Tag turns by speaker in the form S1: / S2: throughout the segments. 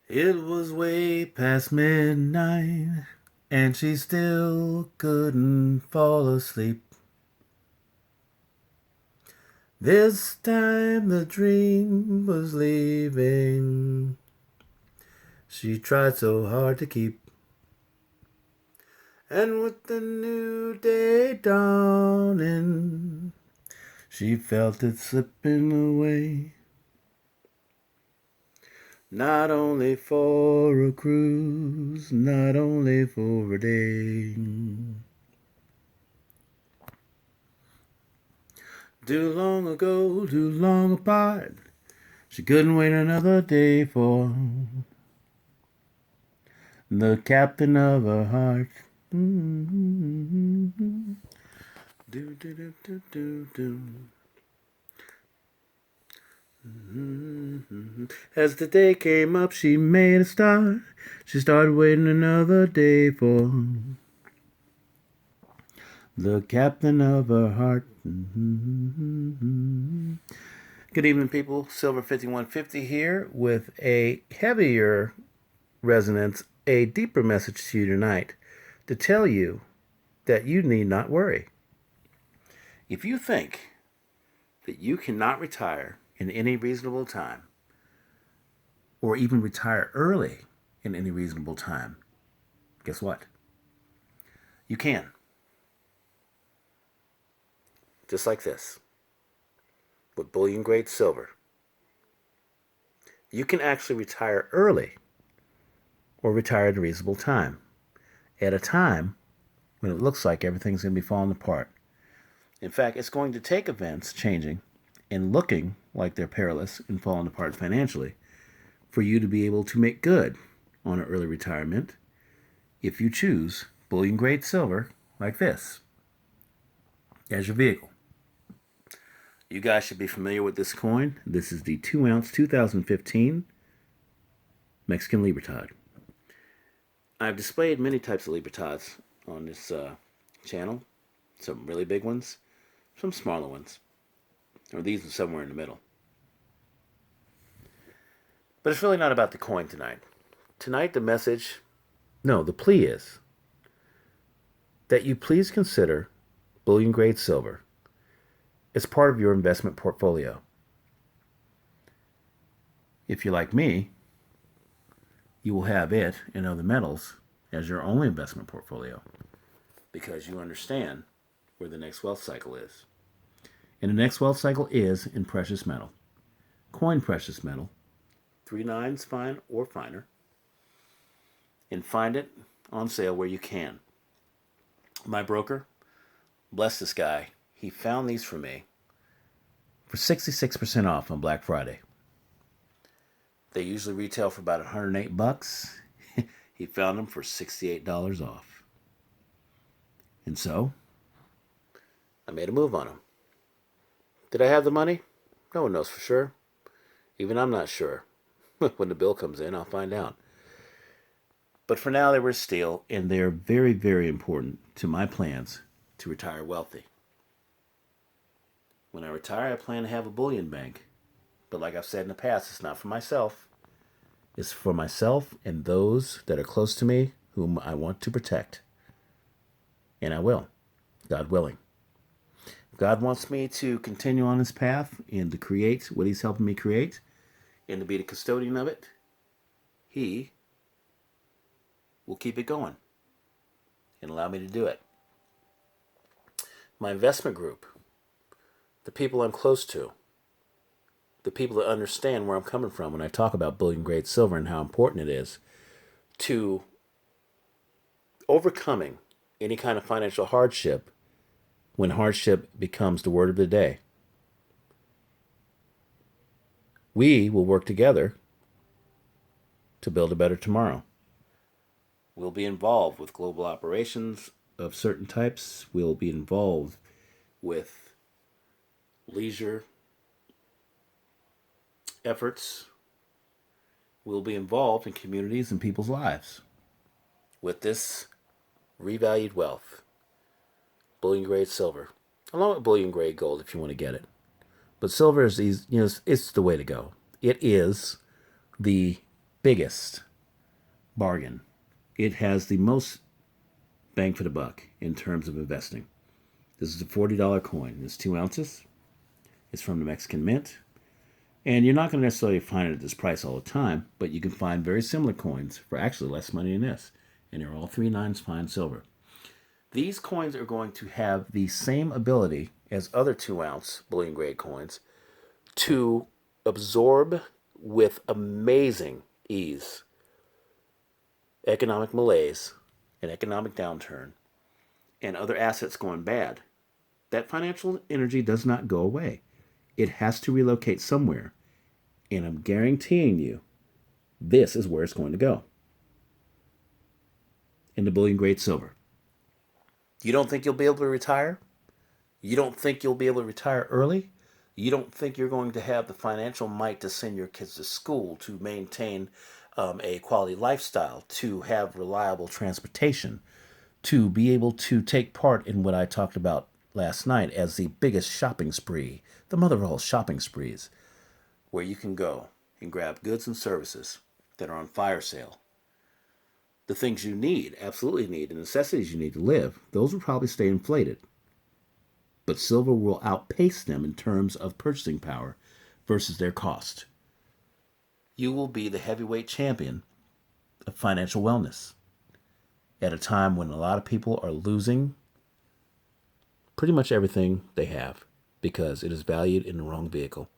S1: It was way past midnight, and she still couldn't fall asleep. This time the dream was leaving. She tried so hard to keep. And with the new day dawning, she felt it slipping away. Not only for a cruise, not only for a day. Too long ago, too long apart, she couldn't wait another day for the captain of her heart. Mm-hmm. Do, do, do, do, do, do. Mm-hmm. As the day came up, she made a start. She started waiting another day for the captain of her heart. Mm-hmm. Good evening, people. Silver 5150 here with a heavier resonance, a deeper message to you tonight to tell you that you need not worry. If you think that you cannot retire in any reasonable time, or even retire early in any reasonable time, guess what? You can. Just like this, with bullion grade silver. You can actually retire early or retire at a reasonable time, at a time when it looks like everything's going to be falling apart. In fact, it's going to take events changing and looking like they're perilous and falling apart financially for you to be able to make good on an early retirement if you choose bullion grade silver like this as your vehicle. You guys should be familiar with this coin. This is the 2-ounce 2015 Mexican Libertad. I've displayed many types of Libertads on this channel. Some really big ones, some smaller ones, or these are somewhere in the middle. But it's really not about the coin tonight. Tonight the plea is that you please consider bullion grade silver as part of your investment portfolio. If you're like me, you will have it and other metals as your only investment portfolio because you understand where the next wealth cycle is. And the next wealth cycle is in precious metal. Coin precious metal, 3 nines fine or finer, and find it on sale where you can. My broker, bless this guy, he found these for me for 66% off on Black Friday. They usually retail for about $108. He found them for $68 off. And so, I made a move on them. Did I have the money? No one knows for sure. Even I'm not sure. When the bill comes in, I'll find out. But for now, they were a steal, and they're very, very important to my plans to retire wealthy. When I retire, I plan to have a bullion bank. But like I've said in the past, it's not for myself. It's for myself and those that are close to me whom I want to protect. And I will, God willing. If God wants me to continue on this path and to create what He's helping me create and to be the custodian of it, He will keep it going and allow me to do it. My investment group, the people I'm close to, the people that understand where I'm coming from when I talk about bullion grade silver and how important it is to overcoming any kind of financial hardship when hardship becomes the word of the day. We will work together to build a better tomorrow. We'll be involved with global operations of certain types. We'll be involved with leisure efforts. We'll be involved in communities and people's lives with this revalued wealth, bullion grade silver, along with bullion grade gold if you want to get it. But silver is it's the way to go. It is the biggest bargain. It has the most bang for the buck in terms of investing. This is a $40 coin. It's 2 ounces. It's from the Mexican Mint. And you're not going to necessarily find it at this price all the time, but you can find very similar coins for actually less money than this. And they're all 3 nines fine silver. These coins are going to have the same ability as other 2-ounce bullion grade coins to absorb with amazing ease economic malaise, an economic downturn, and other assets going bad. That financial energy does not go away. It has to relocate somewhere. And I'm guaranteeing you, this is where it's going to go. In the bullion grade silver. You don't think you'll be able to retire? You don't think you'll be able to retire early? You don't think you're going to have the financial might to send your kids to school, to maintain a quality lifestyle, to have reliable transportation, to be able to take part in what I talked about last night as the biggest shopping spree, the mother of all shopping sprees, where you can go and grab goods and services that are on fire sale. The things you need, absolutely need, the necessities you need to live, those will probably stay inflated. But silver will outpace them in terms of purchasing power versus their cost. You will be the heavyweight champion of financial wellness at a time when a lot of people are losing pretty much everything they have because it is valued in the wrong vehicle.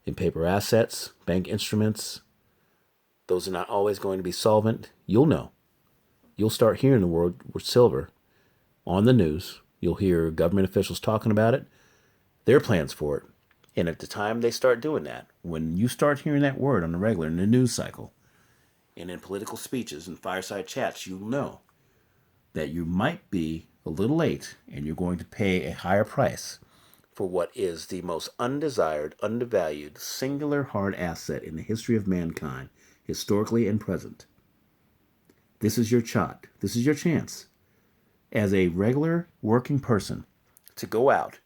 S1: In paper assets, bank instruments, those are not always going to be solvent. You'll know. You'll start hearing the word silver on the news. You'll hear government officials talking about it, their plans for it. And at the time they start doing that, when you start hearing that word on the regular in the news cycle and in political speeches and fireside chats, you'll know that you might be a little late and you're going to pay a higher price for what is the most undesired, undervalued, singular hard asset in the history of mankind, historically and present. This is your shot. This is your chance as a regular working person to go out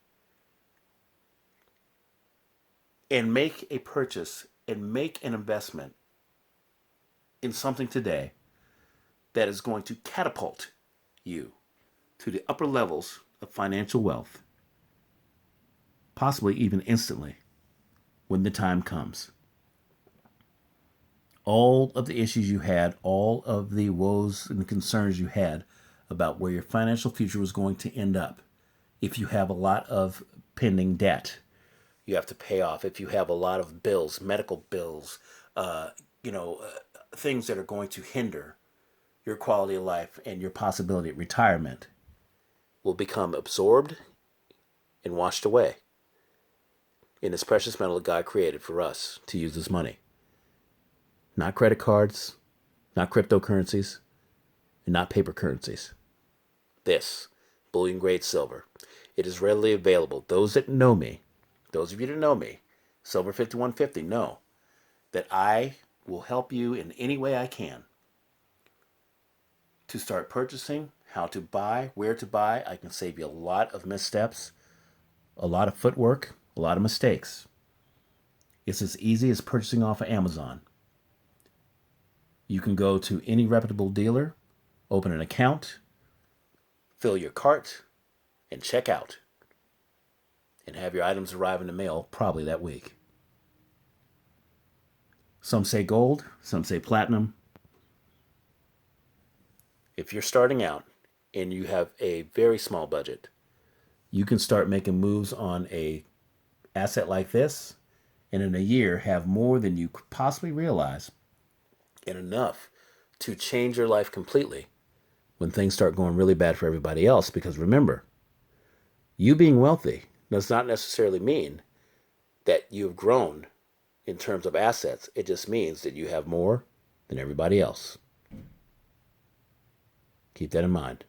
S1: and make a purchase and make an investment in something today that is going to catapult you to the upper levels of financial wealth, possibly even instantly, when the time comes. All of the issues you had, all of the woes and the concerns you had about where your financial future was going to end up, if you have a lot of pending debt you have to pay off, if you have a lot of bills, medical bills, things that are going to hinder your quality of life and your possibility of retirement, will become absorbed and washed away in this precious metal that God created for us to use as money. Not credit cards, not cryptocurrencies, and not paper currencies. This, bullion grade silver. It is readily available. Those that know me, those of you that know me, Silver 5150, know that I will help you in any way I can to start purchasing, how to buy, where to buy. I can save you a lot of missteps, a lot of footwork, a lot of mistakes. It's as easy as purchasing off of Amazon. You can go to any reputable dealer, open an account, fill your cart, and check out. And have your items arrive in the mail probably that week. Some say gold, some say platinum. If you're starting out and you have a very small budget, you can start making moves on a asset like this, and in a year have more than you could possibly realize, and enough to change your life completely when things start going really bad for everybody else. Because remember, you being wealthy does not necessarily mean that you've grown in terms of assets. It just means that you have more than everybody else. Keep that in mind.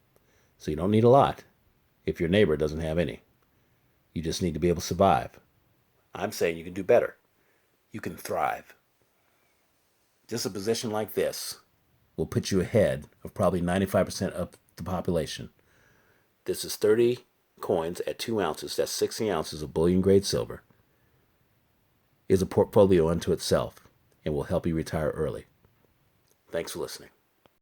S1: So you don't need a lot if your neighbor doesn't have any. You just need to be able to survive. I'm saying you can do better. You can thrive. Just a position like this will put you ahead of probably 95% of the population. This is 30 coins at 2 ounces. That's 60 ounces of bullion grade silver. Is a portfolio unto itself and will help you retire early. Thanks for listening.